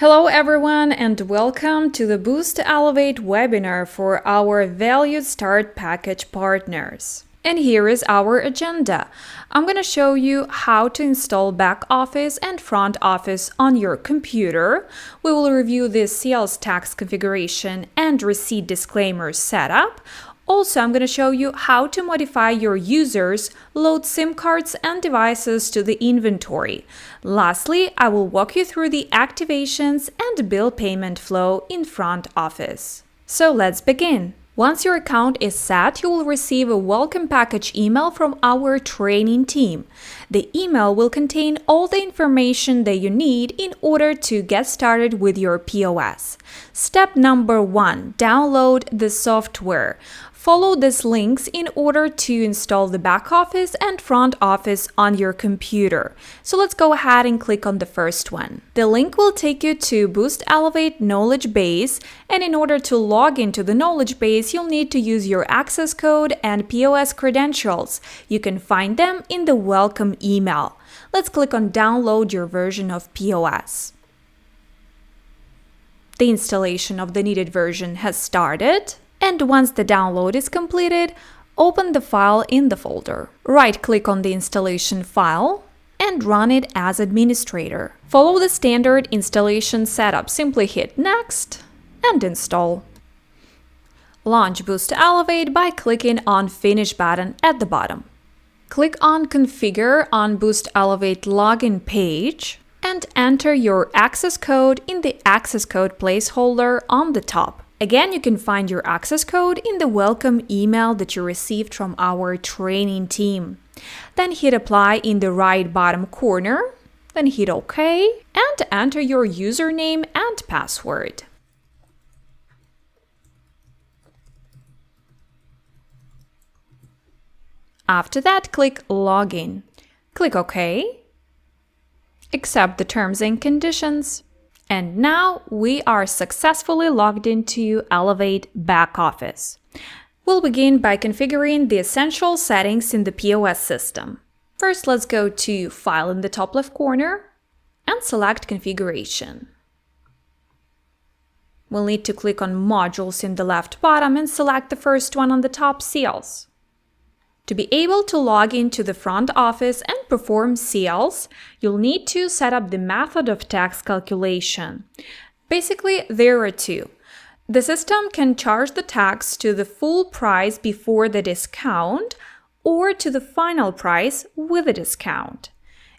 Hello everyone and welcome to the Boost Elevate webinar for our Valued Start Package partners. And here is our agenda. I'm going to show you how to install back office and front office on your computer. We will review the sales tax configuration and receipt disclaimer setup. Also, I'm going to show you how to modify your users, load SIM cards and devices to the inventory. Lastly, I will walk you through the activations and bill payment flow in front office. So let's begin. Once your account is set, you will receive a welcome package email from our training team. The email will contain all the information that you need in order to get started with your POS. Step number 1, download the software. Follow these links in order to install the back office and front office on your computer. So let's go ahead and click on the first one. The link will take you to Boost Elevate Knowledge Base, and in order to log into the knowledge base, you'll need to use your access code and POS credentials. You can find them in the welcome email. Let's click on download your version of POS. The installation of the needed version has started. And once the download is completed, open the file in the folder. Right-click on the installation file and run it as administrator. Follow the standard installation setup. Simply hit Next and install. Launch Boost Elevate by clicking on Finish button at the bottom. Click on Configure on Boost Elevate login page and enter your access code in the access code placeholder on the top. Again, you can find your access code in the welcome email that you received from our training team. Then hit Apply in the right bottom corner, then hit OK and enter your username and password. After that, click Login. Click OK. Accept the terms and conditions. And now we are successfully logged into Elevate Back Office. We'll begin by configuring the essential settings in the POS system. First, let's go to File in the top left corner and select Configuration. We'll need to click on Modules in the left bottom and select the first one on the top, Sales. To be able to log into the front office and perform sales, you'll need to set up the method of tax calculation. Basically, there are two. The system can charge the tax to the full price before the discount or to the final price with a discount.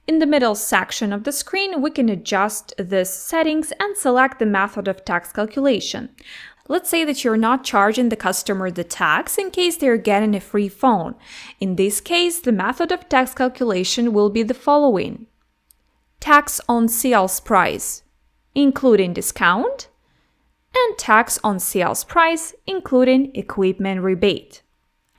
In the middle section of the screen, we can adjust these settings and select the method of tax calculation. Let's say that you're not charging the customer the tax in case they're getting a free phone. In this case, the method of tax calculation will be the following: tax on sales price, including discount, and tax on sales price, including equipment rebate.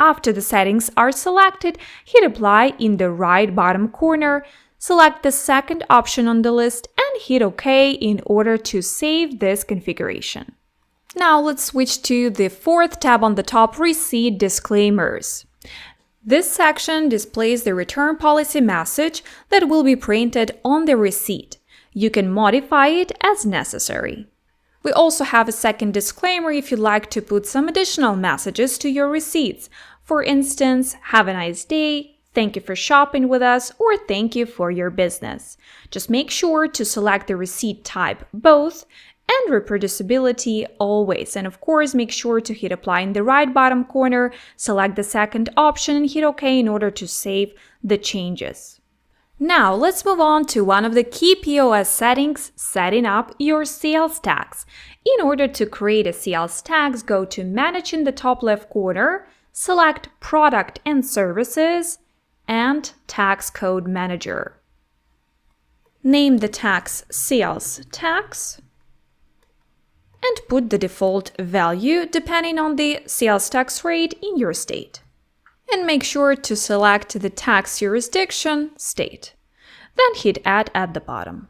After the settings are selected, hit Apply in the right bottom corner, select the second option on the list, and hit OK in order to save this configuration. Now let's switch to the fourth tab on the top, Receipt Disclaimers. This section displays the return policy message that will be printed on the receipt. You can modify it as necessary. We also have a second disclaimer if you'd like to put some additional messages to your receipts. For instance, have a nice day, thank you for shopping with us, or thank you for your business. Just make sure to select the receipt type both and reproducibility always. And of course, make sure to hit Apply in the right bottom corner, select the second option and hit OK in order to save the changes. Now, let's move on to one of the key POS settings, setting up your sales tax. In order to create a sales tax, go to Manage in the top left corner, select Product and Services, and Tax Code Manager. Name the tax Sales Tax, and put the default value depending on the sales tax rate in your state. And make sure to select the tax jurisdiction, state. Then hit Add at the bottom.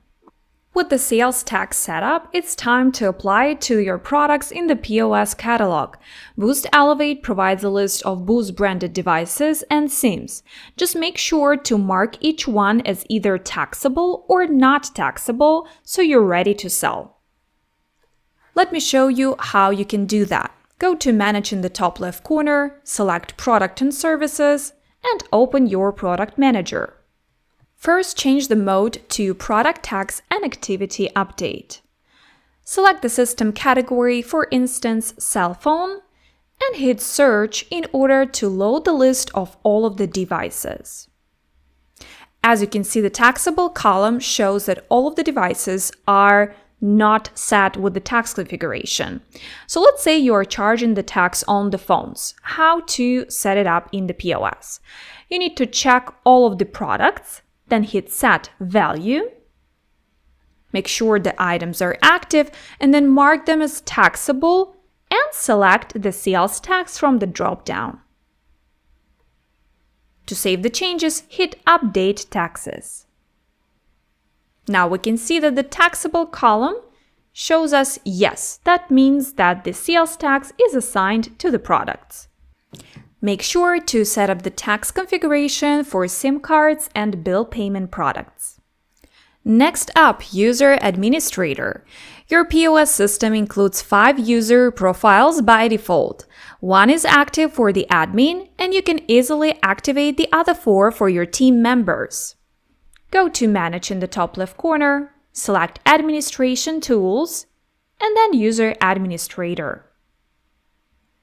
With the sales tax setup, it's time to apply it to your products in the POS catalog. Boost Elevate provides a list of Boost branded devices and SIMs. Just make sure to mark each one as either taxable or not taxable so you're ready to sell. Let me show you how you can do that. Go to Manage in the top left corner, select Product and Services, and open your Product Manager. First, change the mode to Product Tags and Activity Update. Select the system category, for instance, cell phone, and hit Search in order to load the list of all of the devices. As you can see, the taxable column shows that all of the devices are not set with the tax configuration. So let's say you're charging the tax on the phones. How to set it up in the POS? You need to check all of the products, then hit Set Value. Make sure the items are active and then mark them as taxable and select the sales tax from the drop-down. To save the changes, hit Update Taxes. Now we can see that the taxable column shows us yes. That means that the sales tax is assigned to the products. Make sure to set up the tax configuration for SIM cards and bill payment products. Next up, User Administrator. Your POS system includes 5 user profiles by default. 1 is active for the admin, and you can easily activate the other 4 for your team members. Go to Manage in the top left corner, select Administration Tools, and then User Administrator.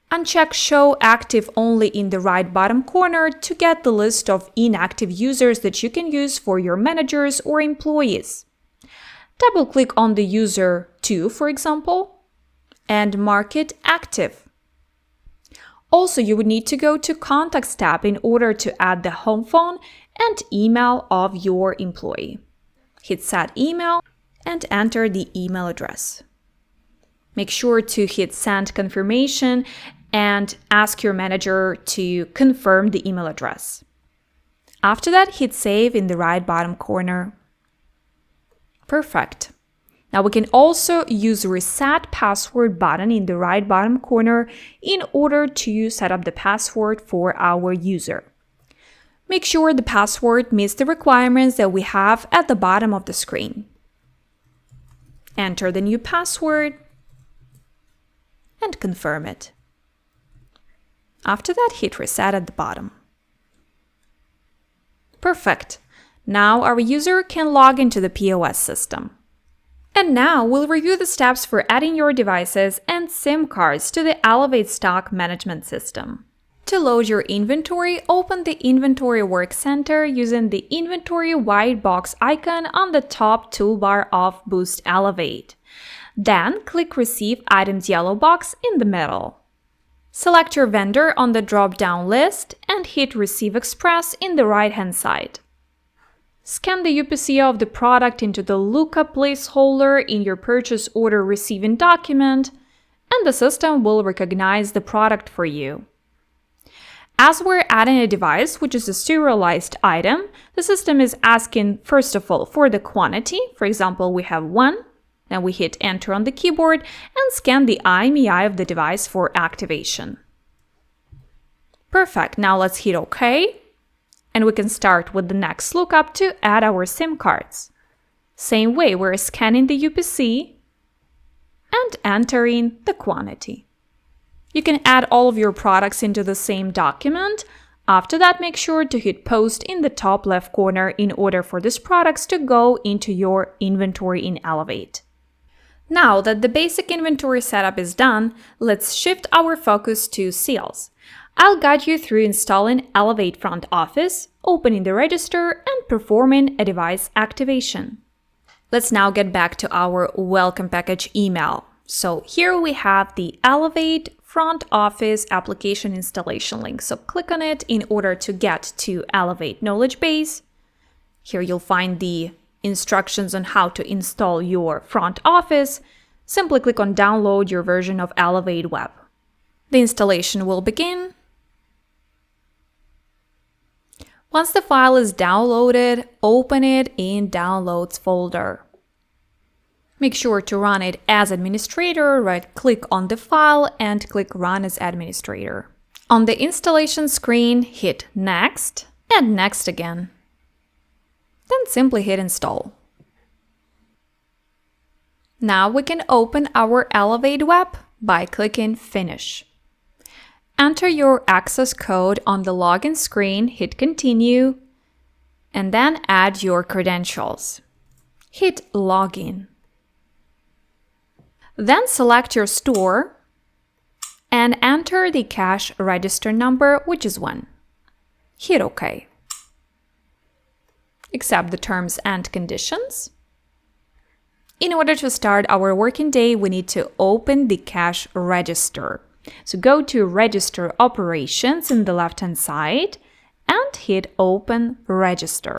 Uncheck Show Active Only in the right bottom corner to get the list of inactive users that you can use for your managers or employees. Double-click on the user 2, for example, and mark it active. Also, you would need to go to Contacts tab in order to add the home phone and email of your employee. Hit Set Email and enter the email address. Make sure to hit Send Confirmation and ask your manager to confirm the email address. After that, hit Save in the right bottom corner. Perfect. Now we can also use Reset Password button in the right bottom corner in order to set up the password for our user. Make sure the password meets the requirements that we have at the bottom of the screen. Enter the new password and confirm it. After that, hit Reset at the bottom. Perfect. Now our user can log into the POS system. And now we'll review the steps for adding your devices and SIM cards to the Elevate Stock Management System. To load your inventory, open the Inventory Work Center using the Inventory white box icon on the top toolbar of Boost Elevate. Then click Receive Items yellow box in the middle. Select your vendor on the drop-down list and hit Receive Express in the right-hand side. Scan the UPC of the product into the lookup placeholder in your purchase order receiving document, and the system will recognize the product for you. As we're adding a device, which is a serialized item, the system is asking, first of all, for the quantity. For example, we have 1. Then we hit Enter on the keyboard and scan the IMEI of the device for activation. Perfect. Now let's hit OK. And we can start with the next lookup to add our SIM cards. Same way, we're scanning the UPC and entering the quantity. You can add all of your products into the same document. After that, make sure to hit Post in the top left corner in order for these products to go into your inventory in Elevate. Now that the basic inventory setup is done, let's shift our focus to sales. I'll guide you through installing Elevate Front Office, opening the register, and performing a device activation. Let's now get back to our welcome package email. So here we have the Elevate Front Office application installation link. So click on it in order to get to Elevate Knowledge Base. Here you'll find the instructions on how to install your front office. Simply click on Download your version of Elevate Web. The installation will begin. Once the file is downloaded, open it in Downloads folder. Make sure to run it as administrator, right-click on the file and click Run as administrator. On the installation screen, hit Next and Next again. Then simply hit Install. Now we can open our Elevate web by clicking Finish. Enter your access code on the login screen, hit Continue, and then add your credentials. Hit Login. Then select your store and enter the cash register number, which is 1. Hit OK. Accept the terms and conditions. In order to start our working day, we need to open the cash register. So go to Register Operations in the left-hand side and hit Open Register.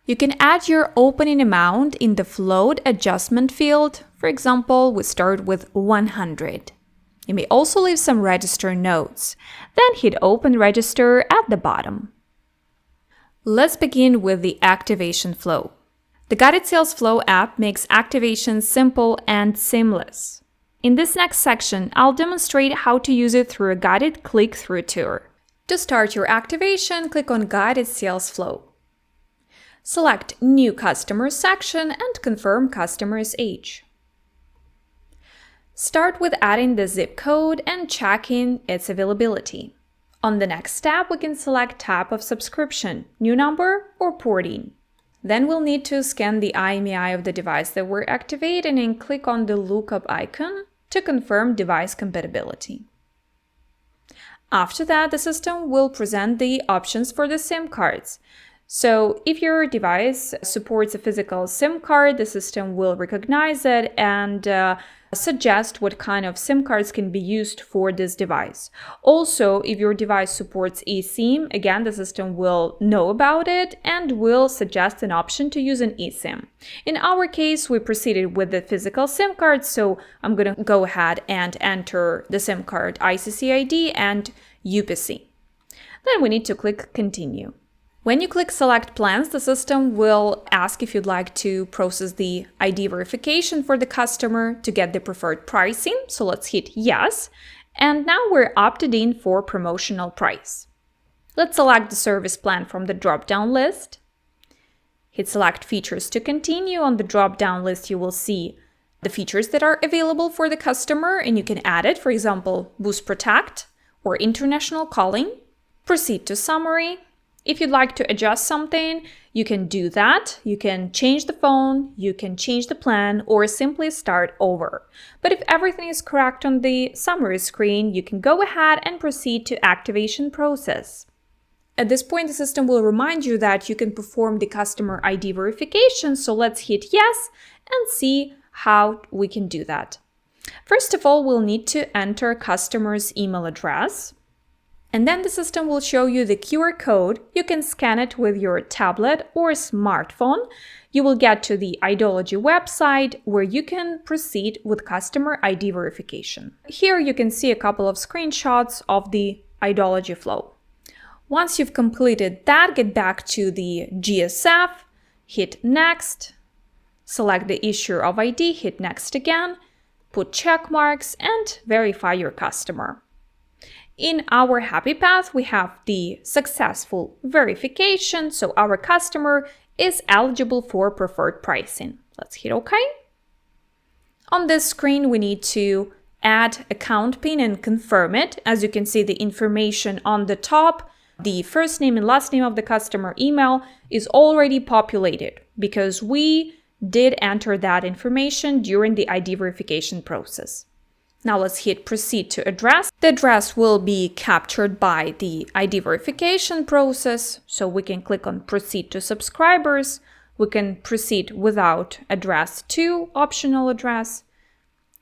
You can add your opening amount in the float adjustment field. For example, we start with 100. You may also leave some register notes. Then hit Open Register at the bottom. Let's begin with the activation flow. The Guided Sales Flow app makes activation simple and seamless. In this next section, I'll demonstrate how to use it through a guided click-through tour. To start your activation, click on Guided Sales Flow. Select New Customer section and confirm customer's age. Start with adding the zip code and checking its availability. On the next tab, we can select type of subscription, new number or porting. Then we'll need to scan the IMEI of the device that we're activating and click on the lookup icon to confirm device compatibility. After that, the system will present the options for the SIM cards. So if your device supports a physical SIM card, the system will recognize it and suggest what kind of SIM cards can be used for this device. Also, if your device supports eSIM, again, the system will know about it and will suggest an option to use an eSIM. In our case, we proceeded with the physical SIM card, so I'm going to go ahead and enter the SIM card ICC ID and UPC. Then we need to click Continue. When you click Select Plans, the system will ask if you'd like to process the ID verification for the customer to get the preferred pricing. So let's hit Yes. And now we're opted in for promotional price. Let's select the service plan from the drop-down list. Hit Select Features to continue. On the drop-down list, you will see the features that are available for the customer, and you can add it, for example, Boost Protect or International Calling. Proceed to Summary. If you'd like to adjust something, you can do that. You can change the phone, you can change the plan, or simply start over. But if everything is correct on the summary screen, you can go ahead and proceed to activation process. At this point, the system will remind you that you can perform the customer ID verification, so let's hit Yes and see how we can do that. First of all, we'll need to enter customer's email address. And then the system will show you the QR code. You can scan it with your tablet or smartphone. You will get to the Idology website where you can proceed with customer ID verification. Here you can see a couple of screenshots of the Idology flow. Once you've completed that, get back to the GSF, hit Next, select the issuer of ID, hit Next again, put check marks, and verify your customer. In our happy path, we have the successful verification, so our customer is eligible for preferred pricing. Let's hit OK. On this screen, we need to add account PIN and confirm it. As you can see, the information on the top, the first name and last name of the customer email is already populated because we did enter that information during the ID verification process. Now let's hit Proceed to Address. The address will be captured by the ID verification process, so we can click on Proceed to Subscribers. We can proceed without address to optional address,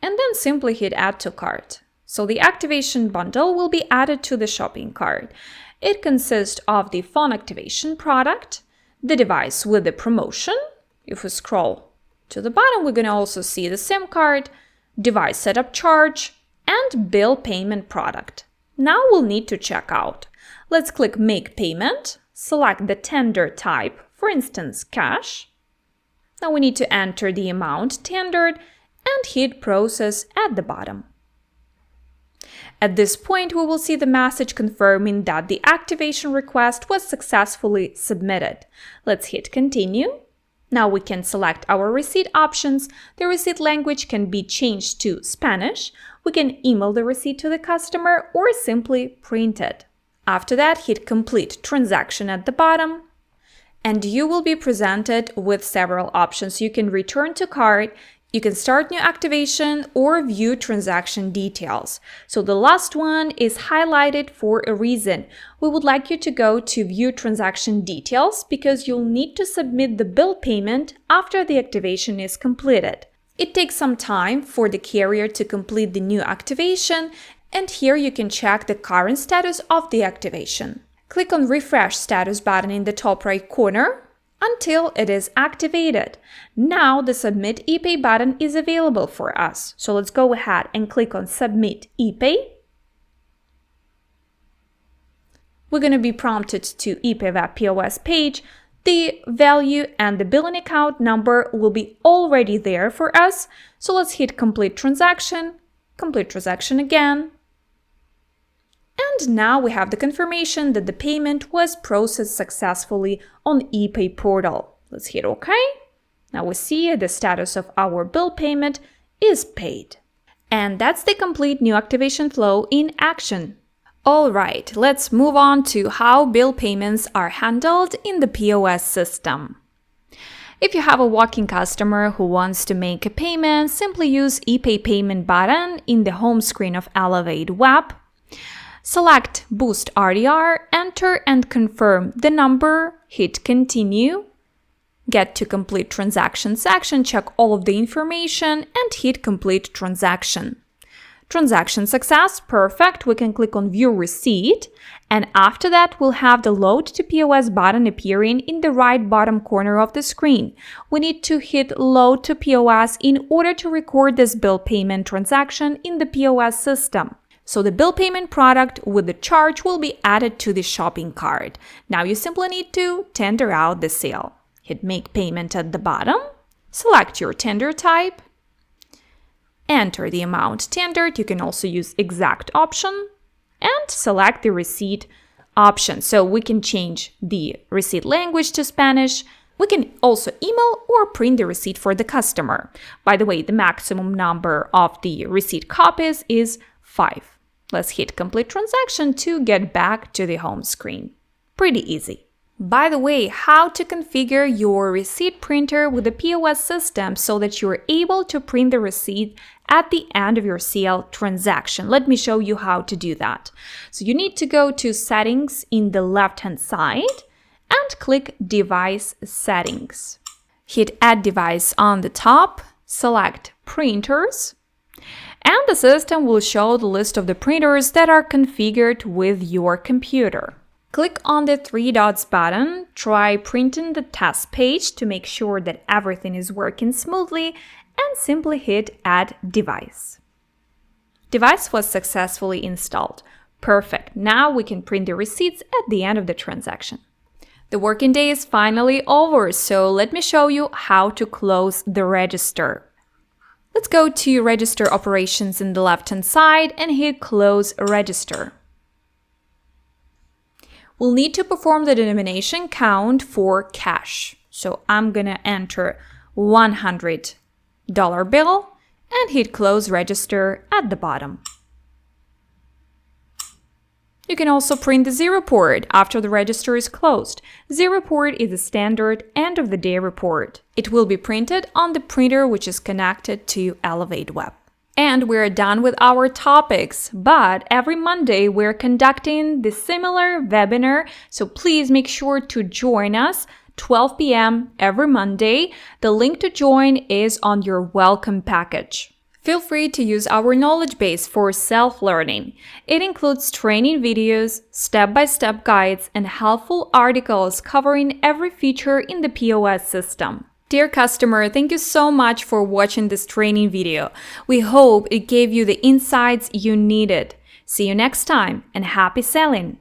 and then simply hit Add to Cart. So the activation bundle will be added to the shopping cart. It consists of the phone activation product, the device with the promotion. If we scroll to the bottom, we're going to also see the SIM card, device setup charge, and bill payment product. Now we'll need to check out. Let's click Make Payment, select the tender type, for instance, cash. Now we need to enter the amount tendered and hit Process at the bottom. At this point, we will see the message confirming that the activation request was successfully submitted. Let's hit Continue. Now we can select our receipt options. The receipt language can be changed to Spanish. We can email the receipt to the customer or simply print it. After that, hit Complete Transaction at the bottom, and you will be presented with several options. You can return to cart, you can start new activation, or view transaction details. So the last one is highlighted for a reason. We would like you to go to view transaction details because you'll need to submit the bill payment after the activation is completed. It takes some time for the carrier to complete the new activation, and here you can check the current status of the activation. Click on Refresh Status button in the top right corner until it is activated. Now the Submit ePay button is available for us. So let's go ahead and click on Submit ePay. We're going to be prompted to ePay Web POS page. The value and the billing account number will be already there for us. So let's hit Complete Transaction again. And now we have the confirmation that the payment was processed successfully on ePay portal. Let's hit OK. Now we see the status of our bill payment is paid. And that's the complete new activation flow in action. All right, let's move on to how bill payments are handled in the POS system. If you have a walk-in customer who wants to make a payment, simply use ePay Payment button in the home screen of Elevate Web. Select Boost RDR, enter and confirm the number, hit Continue, get to Complete Transaction section, check all of the information, and hit Complete Transaction. Transaction success, perfect. We can click on View Receipt, and after that we'll have the Load to POS button appearing in the right bottom corner of the screen. We need to hit Load to POS in order to record this bill payment transaction in the POS system. So the bill payment product with the charge will be added to the shopping cart. Now you simply need to tender out the sale. Hit Make Payment at the bottom, select your tender type, enter the amount tendered. You can also use Exact option and select the receipt option. So we can change the receipt language to Spanish. We can also email or print the receipt for the customer. By the way, the maximum number of the receipt copies is 5. Let's hit Complete Transaction to get back to the home screen. Pretty easy. By the way, how to configure your receipt printer with the POS system so that you're able to print the receipt at the end of your sale transaction. Let me show you how to do that. So you need to go to Settings in the left-hand side and click Device Settings. Hit Add Device on the top, select Printers, and the system will show the list of the printers that are configured with your computer. Click on the 3 dots button, try printing the test page to make sure that everything is working smoothly, and simply hit Add Device. Device was successfully installed. Perfect. Now we can print the receipts at the end of the transaction. The working day is finally over, so let me show you how to close the register. Let's go to Register Operations in the left-hand side and hit Close Register. We'll need to perform the denomination count for cash. So I'm gonna enter $100 bill and hit Close Register at the bottom. You can also print the Z report after the register is closed. Z report is a standard end-of-the-day report. It will be printed on the printer which is connected to Elevate Web. And we're done with our topics, but every Monday we're conducting the similar webinar, so please make sure to join us 12 p.m. every Monday. The link to join is on your welcome package. Feel free to use our knowledge base for self-learning. It includes training videos, step-by-step guides, and helpful articles covering every feature in the POS system. Dear customer, thank you so much for watching this training video. We hope it gave you the insights you needed. See you next time and happy selling!